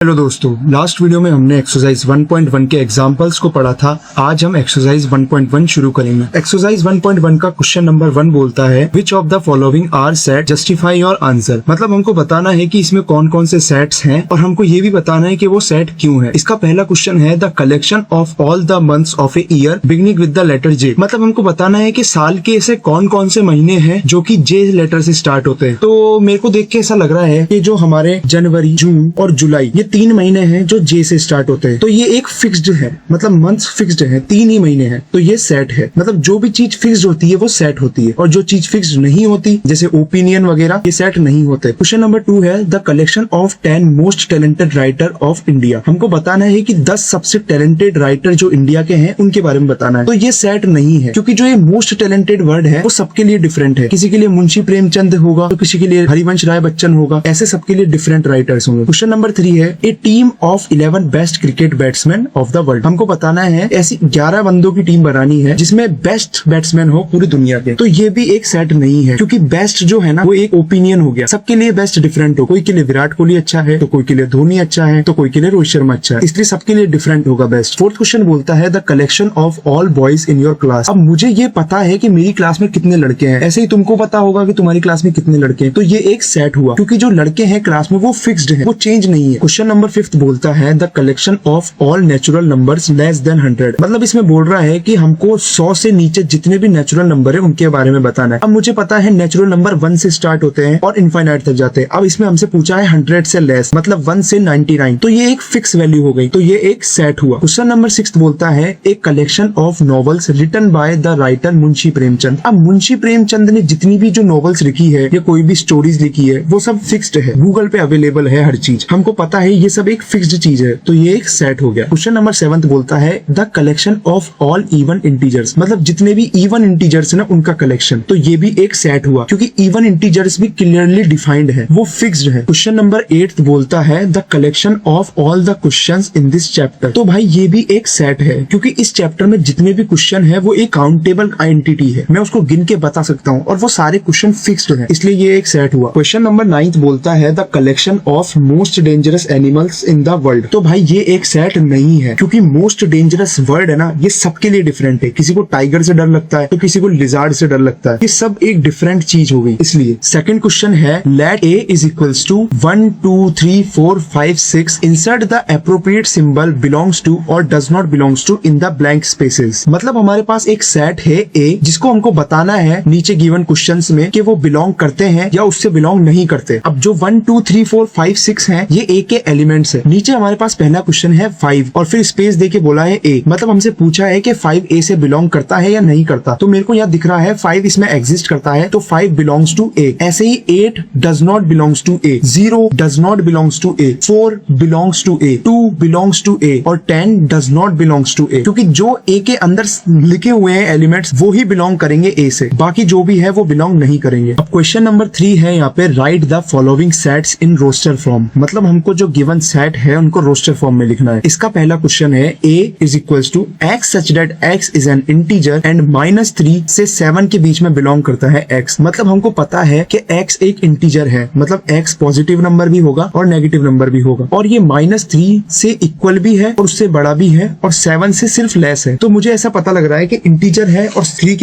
Hello दोस्तों, last video में हमने एक्सरसाइज 1.1 के एग्जांपल्स को पढ़ा था। आज हम एक्सरसाइज 1.1 शुरू करेंगे। एक्सरसाइज 1.1 का क्वेश्चन नंबर 1 बोलता है which of the following are set, justify your answer. मतलब हमको बताना है कि इसमें कौन कौन से सेट्स हैं और हमको ये भी बताना है कि वो सेट क्यों है। इसका पहला क्वेश्चन है the collection of all the months of a year beginning with the letter J. मतलब हमको बताना है कि साल के ऐसे कौन कौन से महीने हैं जो कि जे लेटर से स्टार्ट होते हैं। तो मेरे को देख के ऐसा लग रहा है कि जो हमारे जनवरी, जून और जुलाई ये 3 महीने हैं जो जे से स्टार्ट होते हैं। तो ये एक फिक्स्ड है, मतलब मंथ्स फिक्स्ड है, 3 ही महीने हैं, तो ये सेट है। मतलब जो भी चीज फिक्स्ड होती है वो सेट होती है और जो चीज फिक्स्ड नहीं होती जैसे ओपिनियन वगैरह ये सेट नहीं होते। क्वेश्चन नंबर 2 है the collection of 10 most talented writer of India. हमको बताना है कि 10 सबसे टैलेंटेड राइटर जो इंडिया के हैं उनके बारे में बताना है। तो ये सेट नहीं है क्योंकि जो ये मोस्ट टैलेंटेड वर्ड है वो सबके लिए डिफरेंट है। किसी के लिए मुंशी प्रेमचंद होगा तो किसी के लिए हरिवंश राय बच्चन होगा, ऐसे सबके लिए डिफरेंट राइटर्स होंगे। क्वेश्चन नंबर 3 है a team of 11 best cricket batsman of the world. हमको बताना है ऐसी 11 बंदों की टीम बनानी है जिसमें बेस्ट बैट्समैन हो पूरी दुनिया के। तो ये भी एक सेट नहीं है क्योंकि बेस्ट जो है ना वो एक ओपिनियन हो गया, सबके लिए बेस्ट डिफरेंट हो। कोई के लिए विराट कोहली अच्छा है तो कोई के लिए धोनी अच्छा है तो कोई के लिए रोहित शर्मा अच्छा है, इसलिए सबके लिए डिफरेंट होगा बेस्ट। फोर्थ क्वेश्चन बोलता है the collection of all boys in your class. अब मुझे ये पता है कि मेरी क्लास में कितने लड़के हैं, ऐसे ही तुमको पता होगा कि तुम्हारी क्लास में कितने लड़के हैं। तो ये एक सेट हुआ क्योंकि जो लड़के हैं क्लास में वो फिक्स्ड है, वो चेंज नहीं है। क्वेश्चन नंबर 5 बोलता है the collection of all natural numbers less than 100। मतलब इसमें बोल रहा है कि हमको 100 से नीचे जितने भी नेचुरल नंबर है उनके बारे में बताना है। अब मुझे पता है नेचुरल नंबर 1 से स्टार्ट होते हैं और इनफाइनाइट तक जाते हैं। अब इसमें हमसे पूछा है 100 से लेस, मतलब 1 से 99, तो ये एक फिक्स वैल्यू हो गई, तो ये एक सेट हुआ। क्वेश्चन नंबर 6 बोलता है एक collection of novels written by the writer Munshi Premchand. अब मुंशी प्रेमचंद ने जितनी भी जो नॉवेल्स लिखी है या कोई भी स्टोरीज लिखी है वो सब फिक्स्ड है, गूगल पे अवेलेबल है हर चीज, हमको पता है ये सब एक फिक्स्ड चीज है, तो ये एक सेट हो गया। क्वेश्चन नंबर 7 बोलता है the collection of all even integers. मतलब जितने भी इवन इंटीजर्स है ना उनका कलेक्शन, तो ये भी एक सेट हुआ क्योंकि इवन इंटीजर्स भी क्लियरली डिफाइंड है, वो फिक्स्ड है। क्वेश्चन नंबर 8 बोलता है the collection of all the questions in this chapter. तो भाई ये भी एक सेट है क्योंकि इस चैप्टर में जितने भी क्वेश्चन है वो एक काउंटेबल आइडेंटिटी है, मैं उसको गिन के बता सकता हूँ और वो सारे क्वेश्चन फिक्स्ड है, इसलिए ये एक सेट हुआ। क्वेश्चन नंबर 9 बोलता है the collection of most dangerous animals in the world. तो भाई ये एक सेट नहीं है क्योंकि मोस्ट डेंजरस वर्ड है ना ये सबके लिए डिफरेंट है। किसी को टाइगर से डर लगता है तो किसी को लिजार्ड से डर लगता है, ये सब एक डिफरेंट चीज हो गई। इसलिए सेकंड क्वेश्चन है let A is equals to 1 2 3 4 5 6 insert the appropriate symbol belongs to और does not belongs to in the blank spaces. मतलब हमारे पास एक सेट है ए जिसको हमको बताना है नीचे गिवन क्वेश्चंस में कि वो बिलोंग करते हैं या उससे बिलोंग नहीं करते। अब जो 1 2 3 4 5 6 है ये ए के एलिमेंट्स है। नीचे हमारे पास पहला क्वेश्चन है 5 और फिर स्पेस देके बोला है ए, मतलब हमसे पूछा है कि 5 ए से बिलोंग करता है या नहीं करता। तो मेरे को यहाँ दिख रहा है 5 इसमें एग्जिस्ट करता है तो 5 बिलोंग्स टू ए। ऐसे ही 8 does not belongs to A, 0 does not belongs to A, 4 belongs to A, 2 belongs to A और 10 does not belongs to A, क्योंकि जो ए के अंदर लिखे हुए हैं एलिमेंट्स वो ही बिलोंग करेंगे ए से, बाकी जो भी है वो बिलोंग नहीं करेंगे। अब क्वेश्चन नंबर 3 है यहाँ पे write the following sets in roster form. मतलब हमको जो गिवन सेट है उनको रोस्टर फॉर्म में लिखना है। इसका पहला क्वेश्चन है a is equals to x such that x is an integer and -3 से 7 के बीच में बिलोंग करता है x। मतलब हमको पता है कि x एक इंटीजर है, मतलब x पॉजिटिव नंबर भी होगा और नेगेटिव नंबर भी होगा और ये -3 से इक्वल भी है और उससे बड़ा भी है और 7 से सिर्फ लेस है। तो मुझे ऐसा पता लग रहा है कि इंटीजर है और -3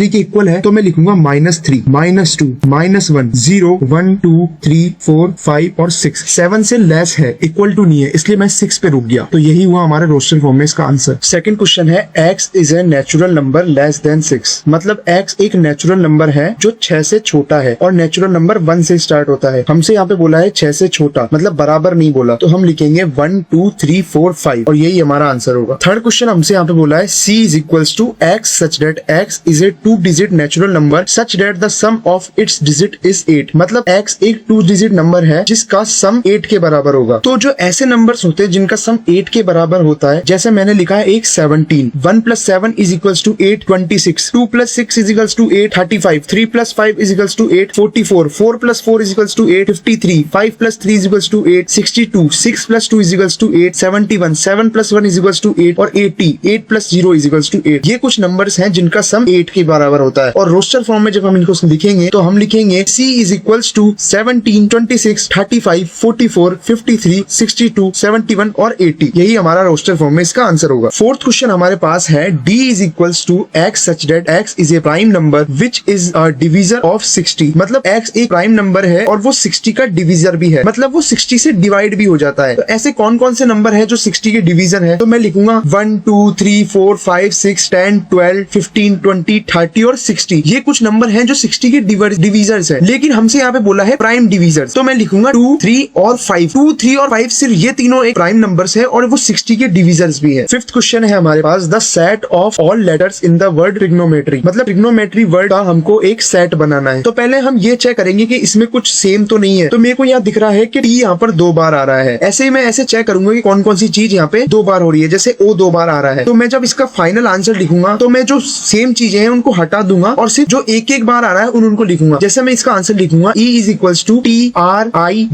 के इक्वल है, तो मैं लिखूंगा -3 -2 -1 0 1 2 3 4 5 और 6। 7 से लेस है, इक्वल टू नहीं है, इसलिए मैं 6 पे रुक गया। तो यही हुआ हमारे रोस्टर फॉर्म में इसका आंसर। सेकंड क्वेश्चन है x is a natural number less than 6। मतलब x एक नेचुरल नंबर है जो 6 से छोटा है और नेचुरल नंबर 1 से स्टार्ट होता है। हमसे यहाँ पे बोला है 6 से छोटा, मतलब बराबर नहीं बोला, तो हम लिखेंगे 1 2 3 4 5 और यही हमारा आंसर होगा। थर्ड क्वेश्चन हमसे यहाँ पे बोला है c is equals to x such that x is a 2 digit natural number such that the sum of its digit is 8। मतलब x एक 2 डिजिट नंबर है जिसका सम 8 के बराबर होगा। तो जो ऐसे नंबर्स होते हैं जिनका सम 8 के बराबर होता है, जैसे मैंने लिखा है एक 17, 1 + 7 is equals to 8 26, 2 + 6 is equals to 8 35, 3 + 5 is equals to 8 44, 4 + 4 is equals to 8 53, 5 + 3 is equals to 8 62, 6 + 2 is equals to 8 71, 7 + 1 is equals to 8 और 80, 8 + 0 इज इक्वल्स टू 8। ये कुछ नंबर्स हैं जिनका सम 8 के बराबर होता है और रोस्टर फॉर्म में जब हम इनको लिखेंगे तो हम लिखेंगे c इज इक्वल्स टू 17 26 35 44 50 53, 62, 71 और 80। यही हमारा रोस्टर फॉर्म में इसका आंसर होगा। फोर्थ क्वेश्चन हमारे पास है D is equals to x such that x is a prime number which is a divisor of 60। मतलब x एक प्राइम नंबर है और वो 60 का डिविजर भी है, मतलब वो 60 से डिवाइड भी हो जाता है। तो ऐसे कौन कौन से नंबर है जो 60 के डिविजर है? तो मैं लिखूंगा 1, 2, 3, 4, 5, 6, 10, 12, 15, 20, 30 और 60। ये कुछ नंबर हैं जो 60 के डिविजर्स है, लेकिन हमसे यहाँ पे बोला है प्राइम डिविजर्स। तो मैं लिखूंगा 2, 3 और 5। 2, 3 और 5 सिर्फ ये तीनों एक प्राइम नंबर्स है और वो 60 के डिविजर्स भी है। फिफ्थ क्वेश्चन है हमारे पास the set of all letters in the word trigonometry. मतलब ट्रिग्नोमेट्री वर्ड का हमको एक सेट बनाना है। तो पहले हम ये चेक करेंगे कि इसमें कुछ सेम तो नहीं है। तो मेरे को यहाँ दिख रहा है कि टी यहाँ पर 2 बार आ रहा है। ऐसे ही मैं ऐसे चेक करूंगा कि कौन कौन सी चीज यहाँ पे 2 बार हो रही है। जैसे ओ 2 बार आ रहा है, तो मैं जब इसका फाइनल आंसर लिखूंगा तो मैं जो सेम चीजें हैं उनको हटा दूंगा और सिर्फ जो एक एक बार आ रहा है उनको लिखूंगा। जैसे मैं इसका आंसर लिखूंगा E is equals to TRIGONMEY।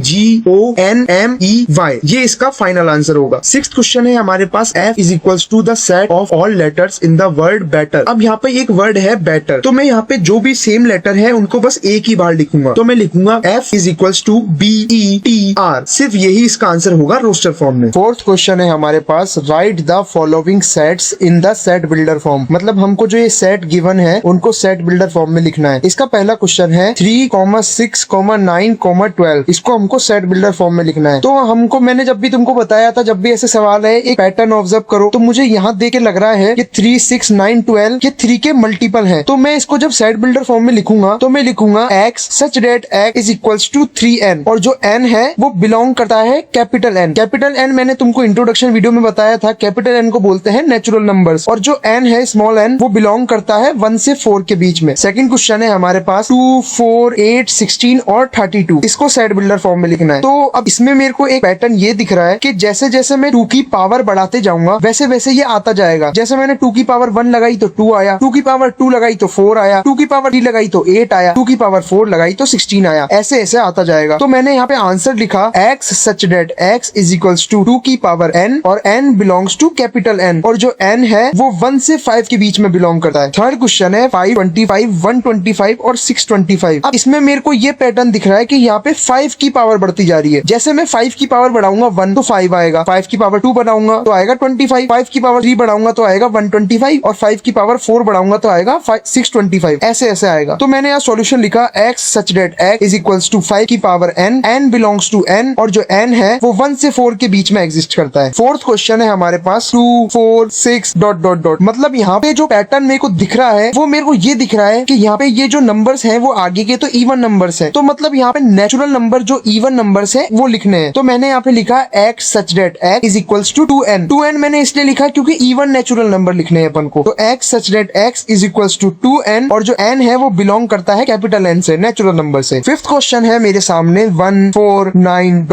ये इसका फाइनल आंसर होगा। सिक्स्थ क्वेश्चन है हमारे पास F is equals to the set of all letters in the word better। अब यहाँ पे एक वर्ड है better, तो मैं यहाँ पे जो भी सेम लेटर है उनको बस एक ही बार लिखूंगा। तो मैं लिखूंगा F is equals to BETR। सिर्फ यही इसका आंसर होगा रोस्टर फॉर्म में। फोर्थ क्वेश्चन है हमारे पास write the following sets in the set builder form. मतलब हमको जो ये सेट गिवन है उनको सेट बिल्डर फॉर्म में लिखना है। इसका पहला क्वेश्चन है 3, 6, 9, 12। इसको हमको सेट बिल्डर फॉर्म में लिखना है। तो हमको मैंने जब भी तुमको बताया था, जब भी ऐसे सवाल है एक पैटर्न ऑब्जर्व करो, तो मुझे यहाँ देख के लग रहा है कि 3, 6, 9, 12 ये 3 के मल्टीपल है। तो मैं इसको जब सेट बिल्डर फॉर्म में लिखूंगा तो मैं लिखूंगा x such that x is equals to 3n। और जो n है वो बिलोंग करता है कैपिटल N। कैपिटल N मैंने तुमको इंट्रोडक्शन वीडियो में बताया था, कैपिटल N को बोलते हैं नेचुरल नंबर्स, और जो n है स्मॉल n वो बिलोंग करता है 1 से 4 के बीच में। सेकंड क्वेश्चन है हमारे पास 2, 4, 8, 16 और 32। इसको सेट बिल्डर फॉर्म में लिखना है। तो अब इसमें मेरे को एक पैटर्न ये दिख रहा है कि जैसे जैसे मैं 2 की पावर बढ़ाते जाऊंगा वैसे वैसे ये आता जाएगा। जैसे मैंने 2 की पावर 1 लगाई तो 2 आया, 2 की पावर 2 लगाई तो 4 आया, 2 की पावर 3 लगाई तो 8 आया, 2 की पावर 4 लगाई तो 16 आया। ऐसे ऐसे आता जाएगा। तो मैंने यहाँ पे आंसर लिखा x such that x is equals to 2 की पावर n और n belongs to capital N, और जो n है वो 1 से 5 के बीच में बिलोंग करता है। थर्ड क्वेश्चन है 5, 25, 125 और 625। अब इसमें मेरे को ये पैटर्न दिख रहा है कि यहाँ पे 5 की पावर बढ़ती जा रही है। जैसे मैं 5 की पावर बढ़ाऊंगा 1 तो 5 आएगा, 5 की पावर 2 बढ़ाऊंगा तो आएगा 25, 5 की पावर 3 बढ़ाऊंगा तो आएगा 125 और 5 की पावर 4 बढ़ाऊंगा तो आएगा 625। ऐसे ऐसे आएगा। तो मैंने यहाँ सॉल्यूशन लिखा x such that x is equals to 5 की power n, n belongs to n, और जो n है वो 1 से 4 के बीच में एग्जिस्ट करता है। फोर्थ क्वेश्चन है हमारे पास 2, 4, 6 ... मतलब यहाँ पे जो पैटर्न मेरे को दिख रहा है वो मेरे को ये दिख रहा है कि यहाँ पे ये जो नंबर्स हैं वो आगे के तो इवन नंबर्स हैं। तो मतलब यहाँ पे नेचुरल नंबर जो इवन नंबर्स हैं वो लिखने हैं। तो मैंने यहाँ पे लिखा x such that x is equals to 2n। 2n मैंने इसलिए लिखा क्योंकि इवन नेचुरल नंबर लिखने हैं अपन को। तो x such that x is equals to 2n, और जो n है वो बिलोंग करता है कैपिटल N से, नेचुरल नंबर से। फिफ्थ क्वेश्चन है मेरे सामने 1, 4, 9 ...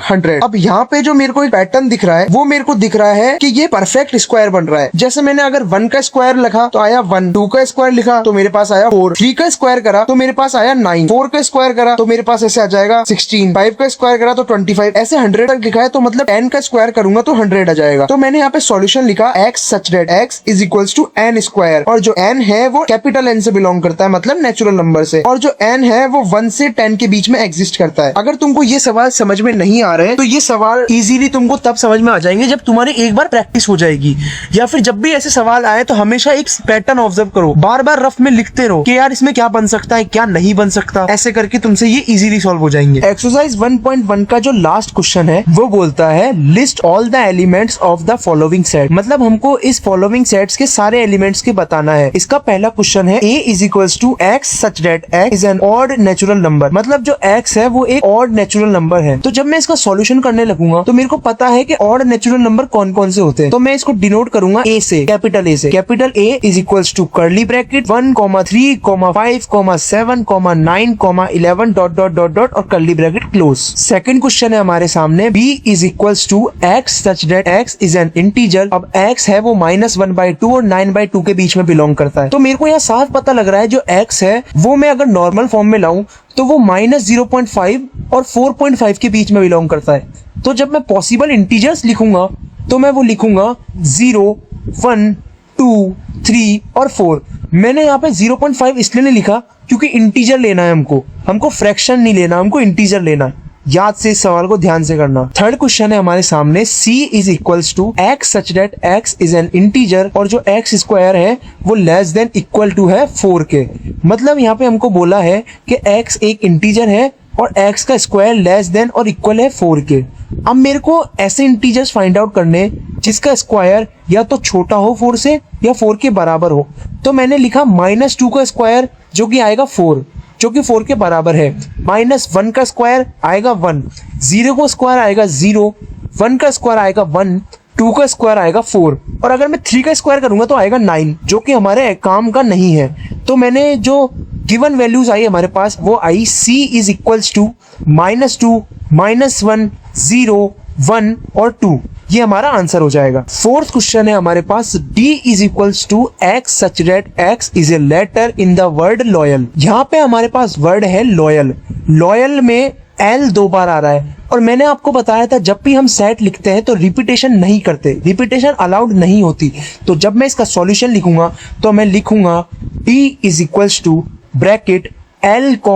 100। अब यहाँ पे जो मेरे को एक पैटर्न दिख रहा है वो मेरे को दिख रहा है कि ये परफेक्ट स्क्वायर बन रहा है। जैसे मैंने अगर 1 का स्क्वायर लिखा तो आया 1, 2 का स्क्वायर लिखा तो मेरे पास आया 4, 3 का स्क्वायर करा तो मेरे पास आया 9, 4 का स्क्वायर करा तो मेरे पास ऐसे आ जाएगा 16, 5 का स्क्वायर करा तो 25, ऐसे 100 तक लिखा है। तो मतलब 10 का स्क्वायर करूंगा तो 100 आ जाएगा। तो मैंने यहाँ पे सॉल्यूशन लिखा x such that x is equals to n square, और जो n है वो कैपिटल N से बिलोंग करता है, मतलब नेचुरल नंबर से, और जो n है वो 1 से 10 के बीच में एग्जिस्ट करता है। अगर तुमको ये सवाल समझ में नहीं आ रहे तो ये सवाल इजीली तुमको तब समझ में आ जाएंगे जब तुम्हारी एक बार प्रैक्टिस हो जाएगी, या फिर जब भी ऐसे सवाल आए तो हमेशा एक पैटर्न ऑब्जर्व करो, बार बार रफ में लिखते रहो कि यार इसमें क्या बन सकता है क्या नहीं बन सकता। ऐसे करके तुमसे ये इजीली सॉल्व हो जाएंगे। एक्सरसाइज 1.1 का जो लास्ट क्वेश्चन है वो बोलता है list all the elements of the following set. मतलब हमको इस फॉलोइंग सेट्स के सारे एलिमेंट्स के बताना है। इसका पहला क्वेश्चन है a is equals to x such that x is an odd natural number। मतलब जो x है वो एक ऑड नेचुरल नंबर है। तो जब मैं इसका सॉल्यूशन करने लगूंगा तो मेरे को पता है कि ऑड नेचुरल नंबर कौन कौन से होते हैं। तो मैं इसको डिनोट करूंगा a से, कैपिटल A से। Capital A is equals to curly bracket 1, 3, 5, 7, 9, 11 ... और curly bracket close. Second question है हमारे सामने b is equals to x such that x is an integer। अब x है वो -1/2 और 9/2 के बीच में बिलोंग करता है। तो मेरे को यहाँ साफ पता लग रहा है जो x है वो मैं अगर नॉर्मल फॉर्म में लाऊं तो वो -0.5 और 4.5 के बीच में बिलोंग करता है। तो जब मैं पॉसिबल इंटीजर्स लिखूंगा तो मैं वो लिखूंगा 0, 1, 2, 3 और 4। मैंने यहाँ पे 0.5 इसलिए नहीं लिखा क्योंकि इंटीजर लेना है हमको फ्रैक्शन नहीं लेना, हमको इंटीजर लेना है। याद से इस सवाल को ध्यान से करना। थर्ड क्वेश्चन है हमारे सामने, c is equals to x such that x is an integer और जो x स्क्वायर है वो लेस देन इक्वल टू है 4 के। मतलब यहाँ पे हमको बोला है कि x एक इंटीजर है और x का स्क्वायर लेस देन और इक्वल है 4 के। अब मेरे को ऐसे इंटीजर्स फाइंड आउट करने जिसका स्क्वायर या तो छोटा हो 4 से या 4 के बराबर हो। तो मैंने लिखा -2 का स्क्वायर जो कि आएगा 4, जो कि 4 के बराबर है। -1 का स्क्वायर आएगा 1, 0 का स्क्वायर आएगा 0, 1 का स्क्वायर आएगा 1, 2 का स्क्वायर आएगा 4 और अगर मैं 3 का स्क्वायर करूंगा तो आएगा 9, जो कि हमारे काम का नहीं है। तो मैंने जो गिवन वैल्यूज आई हमारे पास वो आई c इज इक्वल्स टू -2, -1, 0, 1 और 2। ये हमारा आंसर हो जाएगा। फोर्थ क्वेश्चन है हमारे पास, d is equals to x such that x is a letter in the word loyal. यहाँ पे हमारे पास वर्ड है लॉयल। लॉयल में l 2 बार आ रहा है और मैंने आपको बताया था जब भी हम सेट लिखते हैं तो रिपीटेशन नहीं करते, रिपीटेशन अलाउड नहीं होती। तो जब मैं इसका सॉल्यूशन लिखूंगा तो मैं लिखूंगा d is equals to bracket L, O,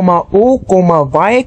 Y,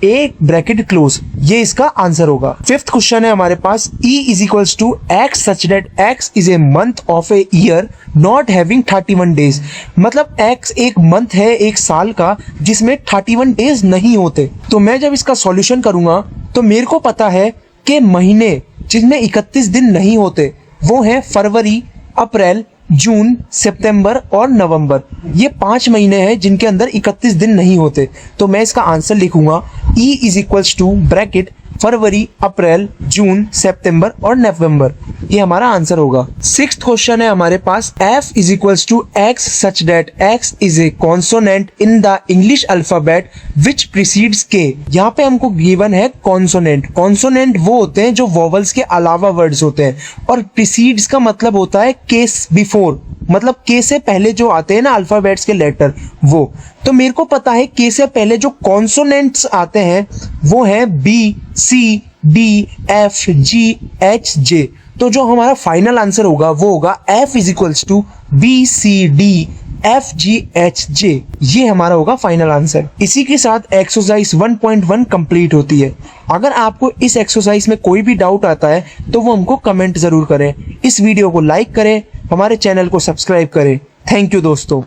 A bracket close. ये इसका आंसर होगा। फिफ्थ क्वेश्चन है हमारे पास, E is equals to x such that x is a month of a year not having 31 days. मतलब x एक month है एक साल का जिसमें 31 डेज नहीं होते। तो मैं जब इसका सॉल्यूशन करूंगा तो मेरे को पता है कि महीने जिसमें 31 दिन नहीं होते वो है फरवरी, अप्रैल, जून, सितंबर और नवंबर। ये 5 महीने हैं जिनके अंदर 31 दिन नहीं होते। तो मैं इसका आंसर लिखूंगा E is equals to bracket फरवरी, अप्रैल, जून, सितंबर और नवंबर। ये हमारा आंसर होगा। सिक्स्थ क्वेश्चन है हमारे पास, f is equals to x such that x is a consonant in the English alphabet which precedes k। यहाँ पे हमको गिवन है कॉन्सोनेंट। कॉन्सोनेंट वो होते हैं जो वोवल्स के अलावा वर्ड्स होते हैं और प्रीसीड्स का मतलब होता है के बिफोर, मतलब के से पहले जो आते हैं ना अल्फाबेट्स के लेटर वो। तो मेरे को पता है के से पहले जो कॉन्सोनेंट्स आते हैं वो है B, C, D, F, G, H, J। तो जो हमारा फाइनल आंसर होगा वो होगा F is equals to B, C, D, F, G, H, J। ये हमारा होगा फाइनल आंसर। इसी के साथ एक्सरसाइज 1.1 कंप्लीट होती है। अगर आपको इस एक्सरसाइज में कोई भी डाउट आता है तो वो हमको कमेंट जरूर करें। इस वीडियो को लाइक करें, हमारे चैनल को सब्सक्राइब करें। थैंक यू दोस्तों।